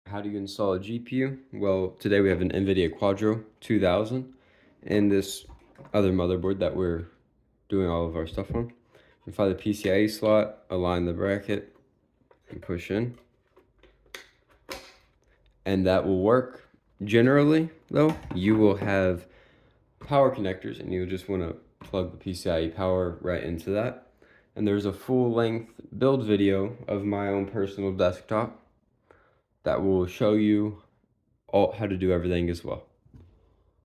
How do you install a GPU? Well, today we have an NVIDIA Quadro 2000 and this other motherboard that we're doing all of our stuff on. You find the PCIe slot, align the bracket, and push in. And that will work. Generally, though, you will have power connectors and you'll just want to plug the PCIe power right into that. And there's a full-length build video of my own personal desktop that will show you how to do everything as well.